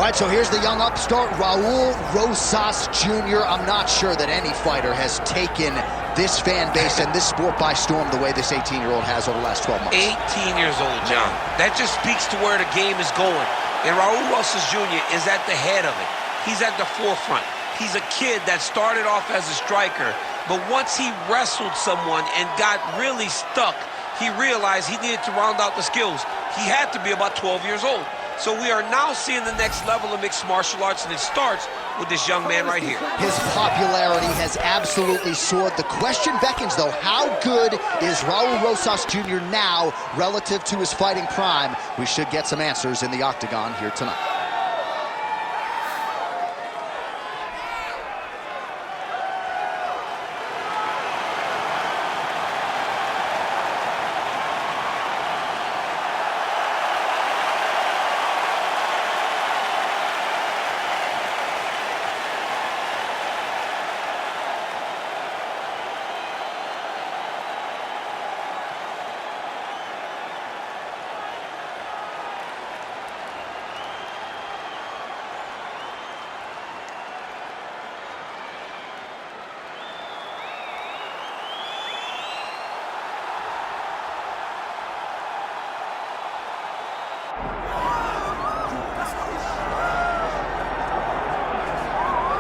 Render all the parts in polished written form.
All right, so here's the young upstart, Raul Rosas Jr. I'm not sure that any fighter has taken this fan base and this sport by storm the way this 18-year-old has over the last 12 months. 18 years old, John. That just speaks to where the game is going. And Raul Rosas Jr. is at the head of it. He's at the forefront. He's a kid that started off as a striker, but once he wrestled someone and got really stuck, he realized he needed to round out the skills. He had to be about 12 years old. So we are now seeing the next level of mixed martial arts, and it starts with this young man right here. His popularity has absolutely soared. The question beckons, though, how good is Raul Rosas Jr. now relative to his fighting prime? We should get some answers in the octagon here tonight.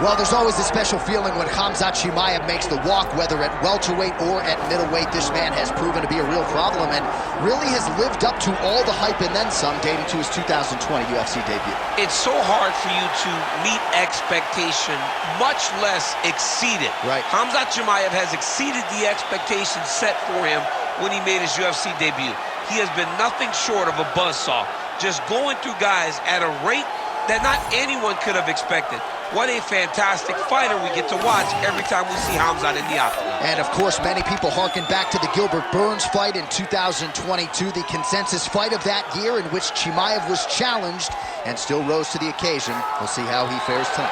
Well, there's always a special feeling when Khamzat Chimaev makes the walk, whether at welterweight or at middleweight. This man has proven to be a real problem and really has lived up to all the hype and then some, dating to his 2020 UFC debut. It's so hard for you to meet expectation, much less exceed it. Right. Khamzat Chimaev has exceeded the expectations set for him when he made his UFC debut. He has been nothing short of a buzzsaw, just going through guys at a rate that not anyone could have expected. What a fantastic fighter we get to watch every time we see Khamzat in the octagon. And of course, many people harken back to the Gilbert Burns fight in 2022, the consensus fight of that year in which Chimaev was challenged and still rose to the occasion. We'll see how he fares tonight.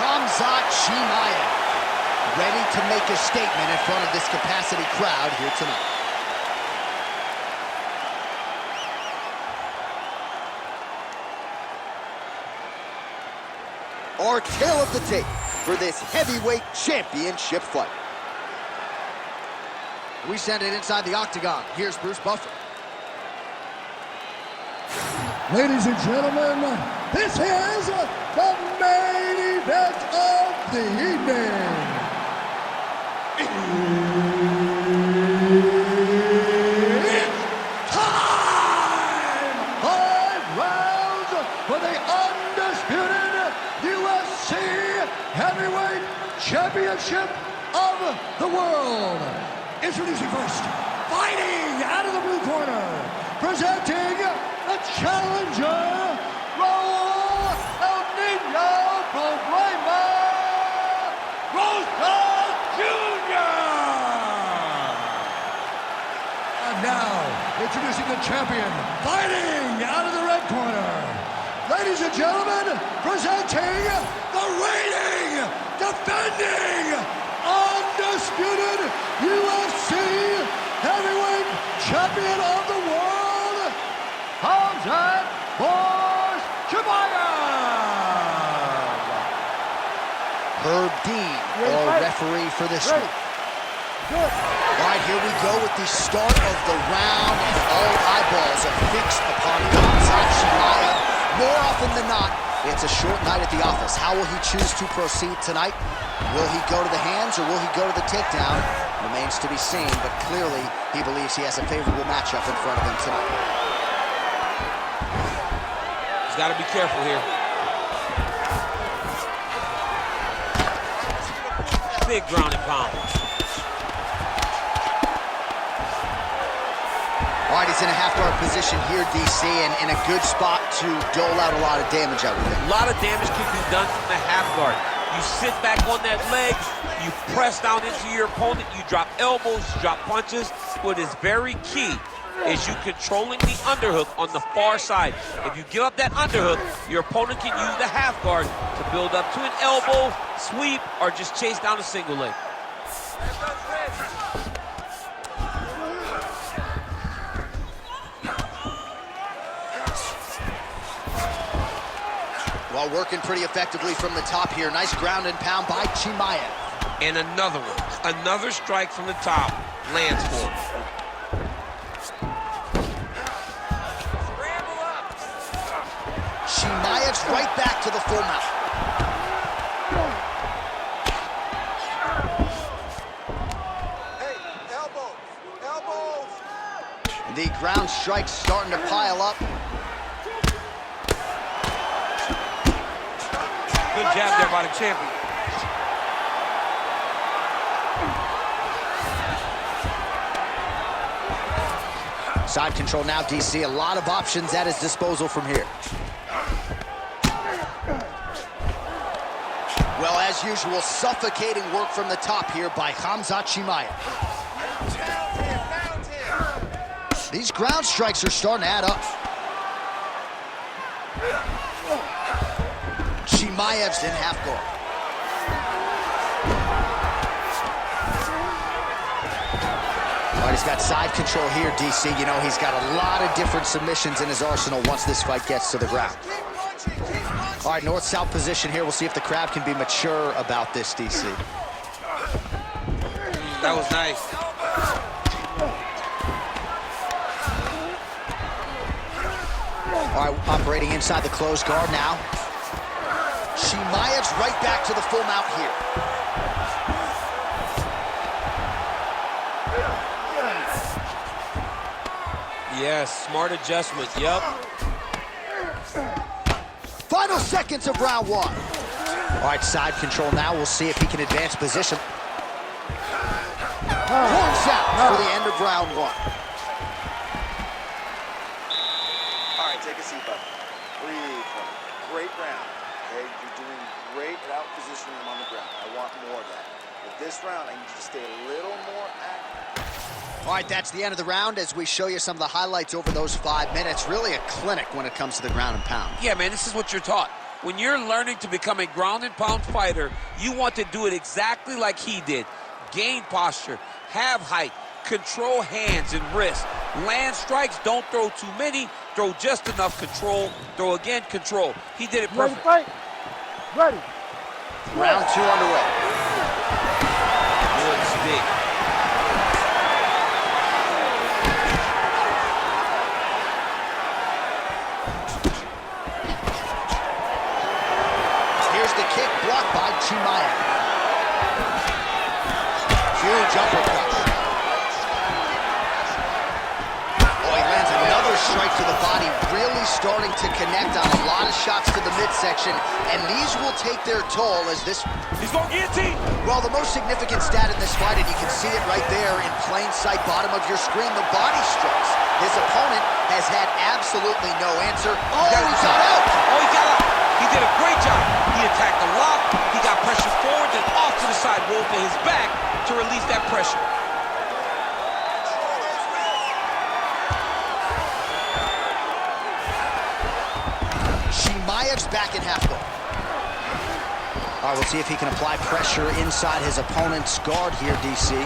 Khamzat Chimaev, ready to make a statement in front of this capacity crowd here tonight. Our tale of the tape for this heavyweight championship fight. We send it inside the octagon. Here's Bruce Buffer. Ladies and gentlemen, this is the main event of the evening. It's time! 5 rounds for the undisputed UFC Heavyweight Championship of the world. Introducing first, fighting out of the blue corner, presenting the challenger, Raul El Niño Problema Rosas Jr. And now, introducing the champion, fighting out of the red corner. Ladies and gentlemen, presenting the reigning, defending, undisputed UFC Heavyweight Champion of the world, Khamzat Chimaev. Herb Dean, our referee for this one. All right, here we go with the start of the round, and all eyeballs are fixed upon Khamzat Chimaev. More often than not, it's a short night at the office. How will he choose to proceed tonight? Will he go to the hands or will he go to the takedown? Remains to be seen, but clearly he believes he has a favorable matchup in front of him tonight. He's got to be careful here. Big ground and pound. All right, he's in a half-guard position here, DC, and in a good spot to dole out a lot of damage, I would think. A lot of damage can be done from the half guard. You sit back on that leg, you press down into your opponent, you drop elbows, you drop punches. What is very key is you controlling the underhook on the far side. If you give up that underhook, your opponent can use the half guard to build up to an elbow, sweep, or just chase down a single leg. Well, working pretty effectively from the top here. Nice ground and pound by Chimaev. And another one. Another strike from the top. Lands for him. Chimaev's right back to the full mount. Hey, elbows. The ground strike's starting to pile up. Good jab there by the champion. Side control now, DC. A lot of options at his disposal from here. Well, as usual, suffocating work from the top here by Khamzat Chimaev. These ground strikes are starting to add up. Chimaev's in half guard. All right, he's got side control here, DC. You know, he's got a lot of different submissions in his arsenal once this fight gets to the ground. All right, north-south position here. We'll see if the crowd can be mature about this, DC. That was nice. All right, operating inside the closed guard now. Chimaev's right back to the full mount here. Yes, smart adjustment. Yep. Final seconds of round one. All right, side control now. We'll see if he can advance position. Horns out for the end of round one. All right, take a seat, bud. Breathe. Great round. Okay, you're doing great at out-positioning him on the ground. I want more of that. But this round, I need you to stay a little more active. All right, that's the end of the round as we show you some of the highlights over those 5 minutes. Really a clinic when it comes to the ground and pound. Yeah, man, this is what you're taught. When you're learning to become a ground and pound fighter, you want to do it exactly like he did. Gain posture, have height, control hands and wrists. Land strikes, don't throw too many, throw just enough control, throw again, control. He did it perfect. Ready, fight? Ready. Round two underway. Good stick. Here's the kick blocked by Chimaev. Huge uppercut. Oh, he lands another strike to the body, really starting to connect on a lot of shots to the midsection, and these will take their toll as this... He's going guillotine. Well, the most significant stat in this fight, and you can see it right there in plain sight, bottom of your screen, the body strikes. His opponent has had absolutely no answer. Oh, he got out! Oh, he got out. He did a great job. He attacked the lock. He got pressure forward, then off to the side, rolled to his back to release that pressure. Chimaev's back in half guard. All right, we'll see if he can apply pressure inside his opponent's guard here, DC.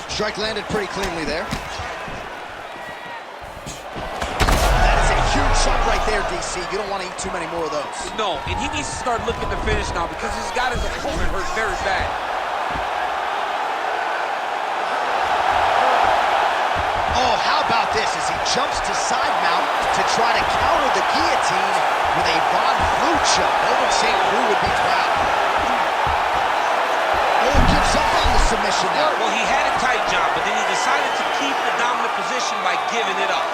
Strike landed pretty cleanly there. That is a huge shot right there, DC. You don't want to eat too many more of those. No, and he needs to start looking to finish now because he's got his opponent hurt very bad. Oh, how about this as he jumps to side mount to try to counter the guillotine with a Von Flue choke. Owen St. Preux would be proud. Oh, gives up on the submission now. Well, he had a tight job, but then he decided to keep the dominant position by giving it up.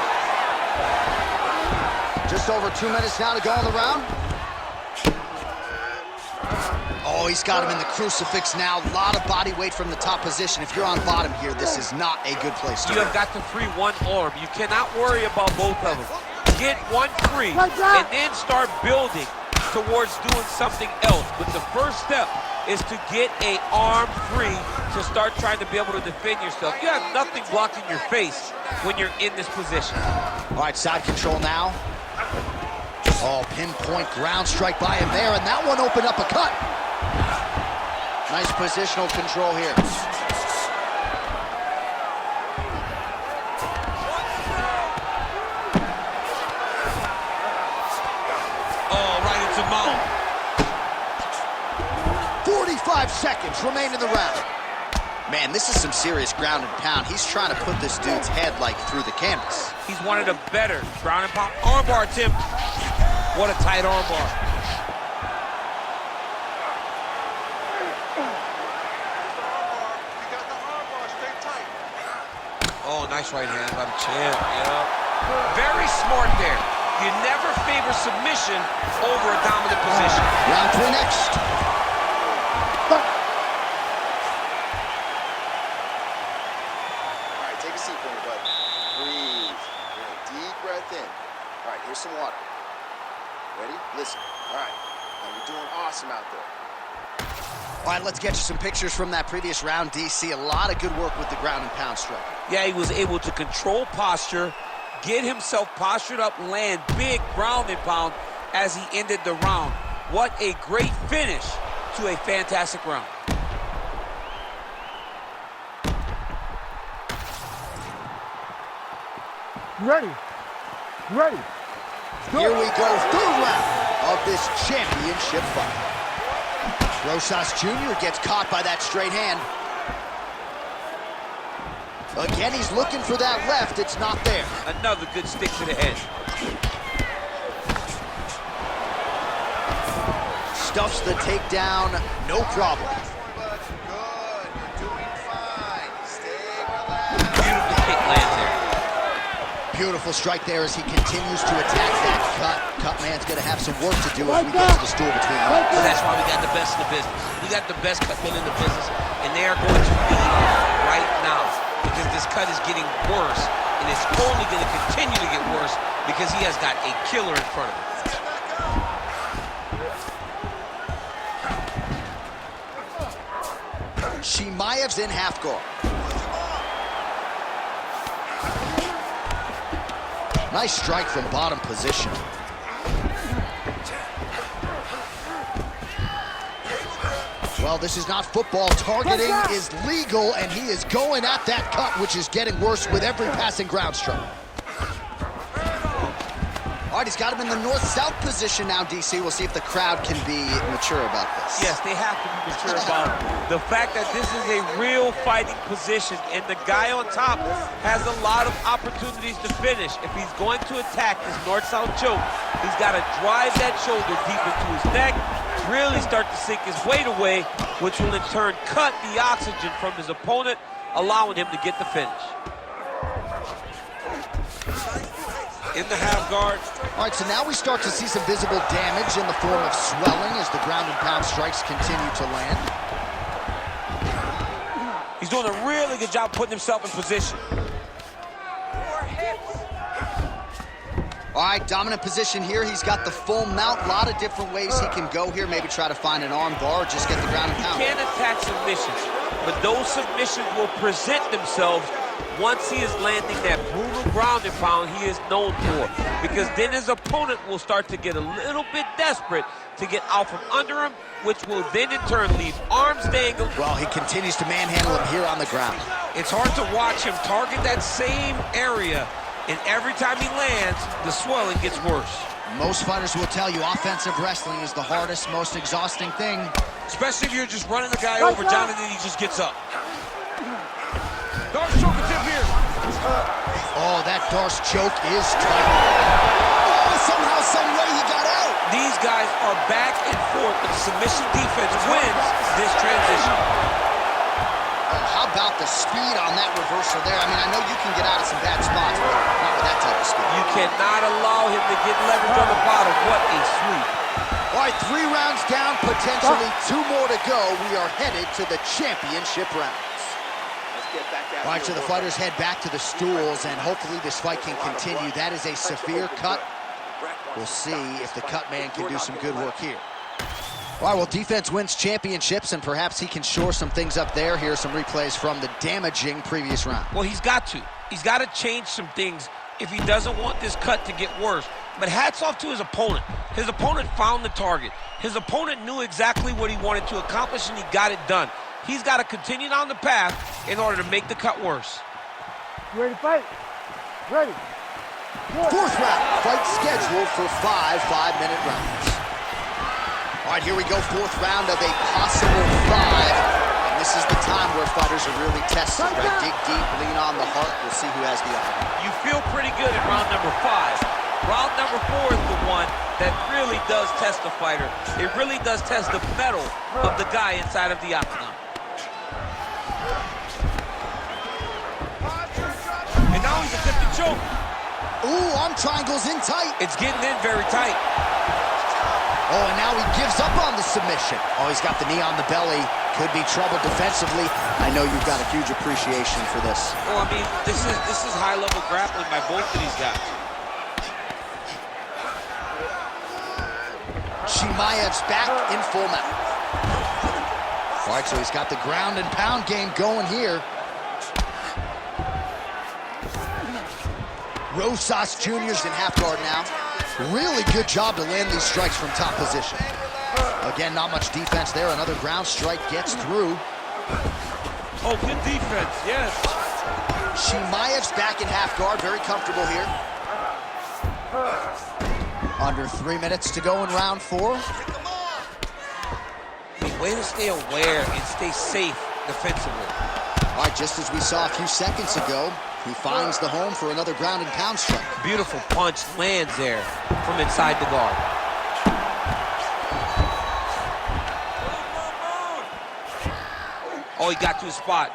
Just over 2 minutes now to go in the round. Oh, he's got him in the crucifix now. A lot of body weight from the top position. If you're on bottom here, this is not a good place to be. You have got to free one arm. You cannot worry about both of them. Get one free and then start building towards doing something else. But the first step is to get an arm free to start trying to be able to defend yourself. You have nothing blocking your face when you're in this position. All right, side control now. Oh, pinpoint ground strike by him there, and that one opened up a cut. Nice positional control here. 5 seconds remain in the round. Man, this is some serious ground and pound. He's trying to put this dude's head like through the canvas. He's one of the better ground and pound. Armbar attempt. What a tight armbar. Oh, nice right hand by the champ. Yeah. Very smart there. You never favor submission over a dominant position. Round 3 next. All right, take a seat for me, bud. Breathe. Get a deep breath in. All right, here's some water. Ready? Listen. All right. Now you're doing awesome out there. All right, let's get you some pictures from that previous round, DC. A lot of good work with the ground and pound strike. Yeah, he was able to control posture, get himself postured up, land big ground and pound as he ended the round. What a great finish to a fantastic round. Ready. Ready. Here we go, 3rd round of this championship fight. Rosas Jr. gets caught by that straight hand. Again, he's looking for that left. It's not there. Another good stick to the head. Stuffs the takedown, no problem. Good. You're doing fine. Stay relaxed. Beautiful kick lands there. Beautiful strike there as he continues to attack that cut. Cut man's going to have some work to do as we get to the stool between legs. But that's why we got the best in the business. We got the best cut men in the business, and they are going to be right now because this cut is getting worse, and it's only going to continue to get worse because he has got a killer in front of him. Chimaev's in half guard. Nice strike from bottom position. Well, this is not football. Targeting is legal, and he is going at that cut, which is getting worse with every passing ground strike. All right, he's got him in the north-south position now, DC. We'll see if the crowd can be mature about this. Yes, they have to be mature about the fact that this is a real fighting position, and the guy on top has a lot of opportunities to finish. If he's going to attack this north-south choke, he's got to drive that shoulder deep into his neck, really start to sink his weight away, which will in turn cut the oxygen from his opponent, allowing him to get the finish. In the half guard. All right, so now we start to see some visible damage in the form of swelling as the ground and pound strikes continue to land. He's doing a really good job putting himself in position. All right, dominant position here. He's got the full mount. A lot of different ways he can go here. Maybe try to find an arm bar or just get the ground and pound. He can attack submissions, but those submissions will present themselves once he is landing that brutal ground and pound he is known for, because then his opponent will start to get a little bit desperate to get out from under him, which will then in turn leave arms dangled. Well, he continues to manhandle him here on the ground. It's hard to watch him target that same area, and every time he lands, the swelling gets worse. Most fighters will tell you offensive wrestling is the hardest, most exhausting thing. Especially if you're just running the guy over, John, and then he just gets up. Darce choke attempt here. Oh, that Darce choke is tight. Oh, somehow, some way he got out. These guys are back and forth, but the submission defense wins this transition. Oh, how about the speed on that reversal there? I mean, I know you can get out of some bad spots, but not with that type of speed. You cannot allow him to get leverage on the bottom. What a sweep. All right, 3 rounds down, potentially 2 more to go. We are headed to the championship rounds. All right, so the fighters head back to the stools, and hopefully this fight can continue. That is a severe cut. We'll see if the cut man can do some good work here. All right, well, defense wins championships, and perhaps he can shore some things up there. Here are some replays from the damaging previous round. Well, he's got to. He's got to change some things if he doesn't want this cut to get worse. But hats off to his opponent. His opponent found the target. His opponent knew exactly what he wanted to accomplish, and he got it done. He's got to continue down the path in order to make the cut worse. You ready to fight? Ready. 4th round, fight scheduled for 5 5-minute rounds. All right, here we go, fourth round of a possible 5. And this is the time where fighters are really tested, right? Dig deep, lean on the heart. We'll see who has the upper hand. You feel pretty good in round number 5. Round number 4 is the one that really does test the fighter. It really does test the mettle of the guy inside of the octagon. And now he's attempting choke. Ooh, arm triangles in tight. It's getting in very tight. Oh, and now he gives up on the submission. Oh, he's got the knee on the belly. Could be trouble defensively. I know you've got a huge appreciation for this. Oh, I mean, this is high-level grappling by both of these guys. Chimaev's back in full mount. All right, so he's got the ground and pound game going here. Rosas Jr.'s in half guard now. Really good job to land these strikes from top position. Again, not much defense there. Another ground strike gets through. Oh, good defense, yes. Chimaev's back in half guard, very comfortable here. Under 3 minutes to go in round 4. Way to stay aware and stay safe defensively. All right, just as we saw a few seconds ago, he finds the home for another ground and pound strike. Beautiful punch lands there from inside the guard. Oh, he got to his spot.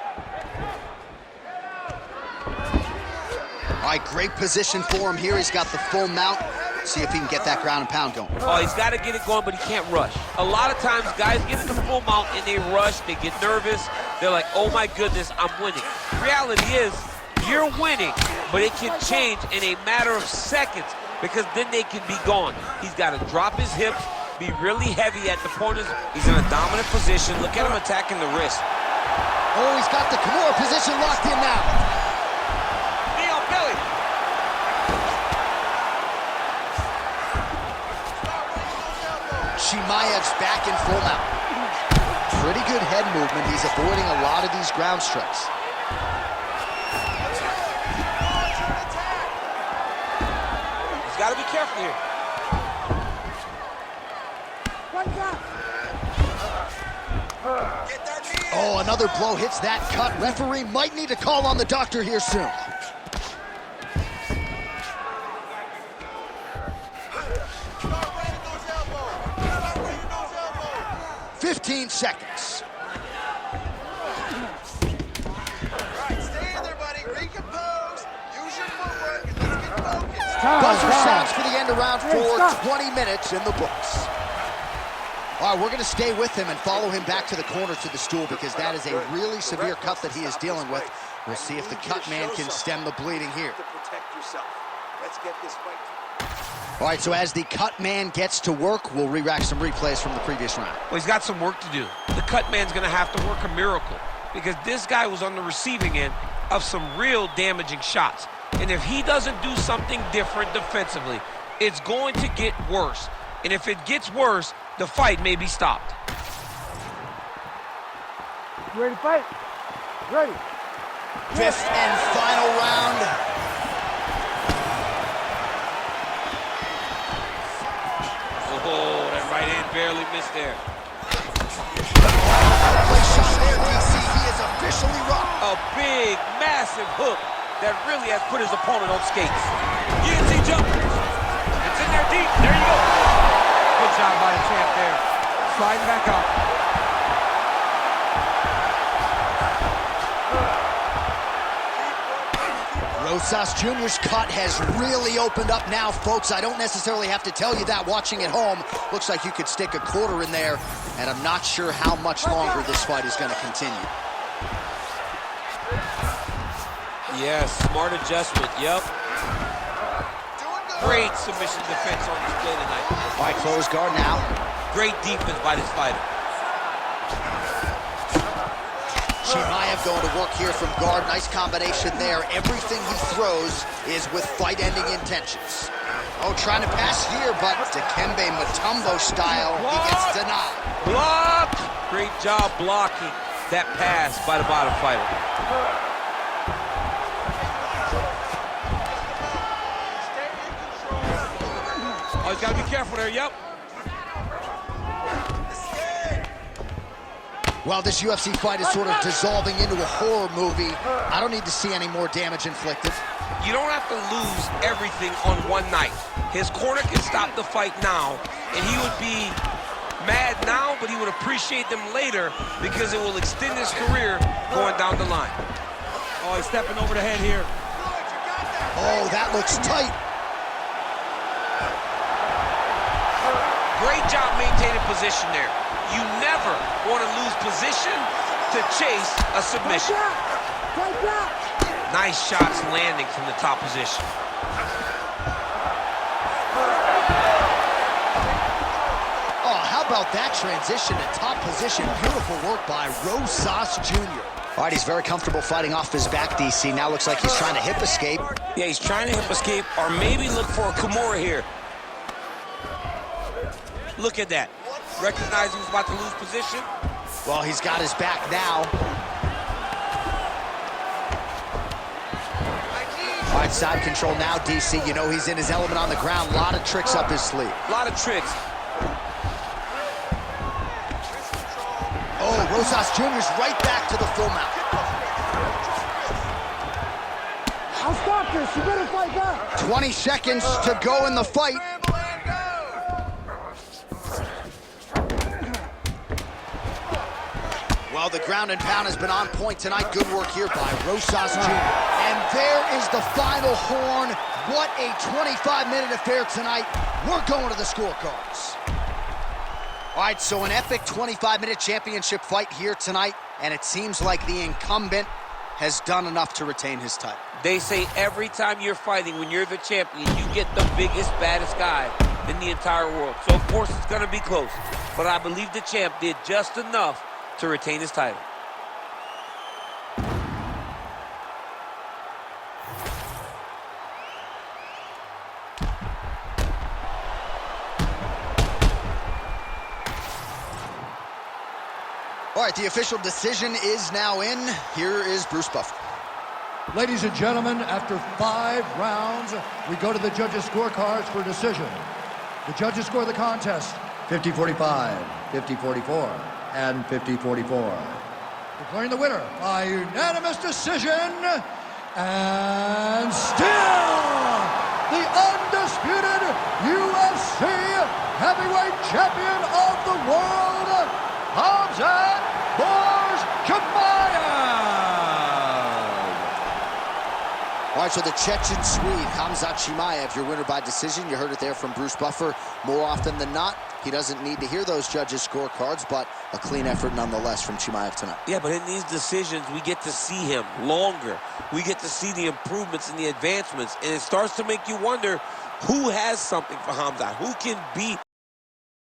All right, great position for him here. He's got the full mount. See if he can get that ground and pound going. Oh, he's got to get it going, but he can't rush. A lot of times, guys get in the full mount and they rush, they get nervous. They're like, oh my goodness, I'm winning. Reality is, you're winning, but it can change in a matter of seconds because then they can be gone. He's got to drop his hips, be really heavy at the corners. He's in a dominant position. Look at him attacking the wrist. Oh, he's got the Kimura position locked in now. Knee on belly. Chimaev's back in full mount. Pretty good head movement. He's avoiding a lot of these ground strikes. He's got to be careful here. Oh, another blow hits that cut. Referee might need to call on the doctor here soon. "15 seconds. Stay in there, buddy. Recompose. Use your footwork and let's get focused. Buzzer sounds for the end of round 4. 20 minutes in the books. All right, we're going to stay with him and follow him back to the corner to the stool because that is a really severe cut that he is dealing with. We'll see if the cut man can stem the bleeding here. To protect yourself. Let's get this fight. All right, so as the cut man gets to work, we'll re-rack some replays from the previous round. Well, he's got some work to do. The cut man's going to have to work a miracle because this guy was on the receiving end of some real damaging shots. And if he doesn't do something different defensively, it's going to get worse. And if it gets worse, the fight may be stopped. You ready to fight? Ready. 5th and final round. Oh, that right hand barely missed there. Play shot there, DC. He is officially rocked. A big, massive hook that really has put his opponent on skates. UFC jump. It's in there deep. There you go. Good job by the champ there. Sliding back up. Rosas Jr.'s cut has really opened up now, folks. I don't necessarily have to tell you that watching at home. Looks like you could stick a quarter in there, and I'm not sure how much longer this fight is going to continue. Yes, smart adjustment. Yep. Great submission defense on display tonight. All right, close guard now. Great defense by this fighter. Chimaev going to work here from guard. Nice combination there. Everything he throws is with fight-ending intentions. Oh, trying to pass here, but Dikembe Mutombo style, he gets denied. Block! Great job blocking that pass by the bottom fighter. Oh, he's got to be careful there, yep. Well, this UFC fight is sort of dissolving into a horror movie. I don't need to see any more damage inflicted. You don't have to lose everything on one night. His corner can stop the fight now, and he would be mad now, but he would appreciate them later because it will extend his career going down the line. Oh, he's stepping over the head here. Oh, that looks tight. Great job maintaining position there. You never want to lose position to chase a submission. Nice shots landing from the top position. Oh, how about that transition to top position? Beautiful work by Rosas Jr. All right, he's very comfortable fighting off his back, DC. Now looks like he's trying to hip escape. Yeah, he's trying to hip escape or maybe look for a Kimura here. Look at that. Recognize he was about to lose position. Well, he's got his back now. All right, side control now, DC. You know he's in his element on the ground. A lot of tricks up his sleeve. A lot of tricks. Oh, Rosas Jr.'s right back to the full mount. I'll stop this. You better fight back. 20 seconds to go in the fight. Well, the ground and pound has been on point tonight. Good work here by Rosas Jr. And there is the final horn. What a 25-minute affair tonight. We're going to the scorecards. All right, so an epic 25-minute championship fight here tonight, and it seems like the incumbent has done enough to retain his title. They say every time you're fighting, when you're the champion, you get the biggest, baddest guy in the entire world. So, of course, it's going to be close. But I believe the champ did just enough to retain his title. All right, the official decision is now in. Here is Bruce Buffer. Ladies and gentlemen, after 5 rounds, we go to the judges' scorecards for decision. The judges score the contest 50-45, 50-44, and 50-44. Declaring the winner by unanimous decision, and still the undisputed UFC heavyweight champion of the world, Khamzat Chimaev. All right, so the Chechen Swede, Khamzat Chimaev, your winner by decision. You heard it there from Bruce Buffer. More often than not, he doesn't need to hear those judges' scorecards, but a clean effort nonetheless from Chimaev tonight. Yeah, but in these decisions, we get to see him longer. We get to see the improvements and the advancements, and it starts to make you wonder who has something for Khamzat, who can beat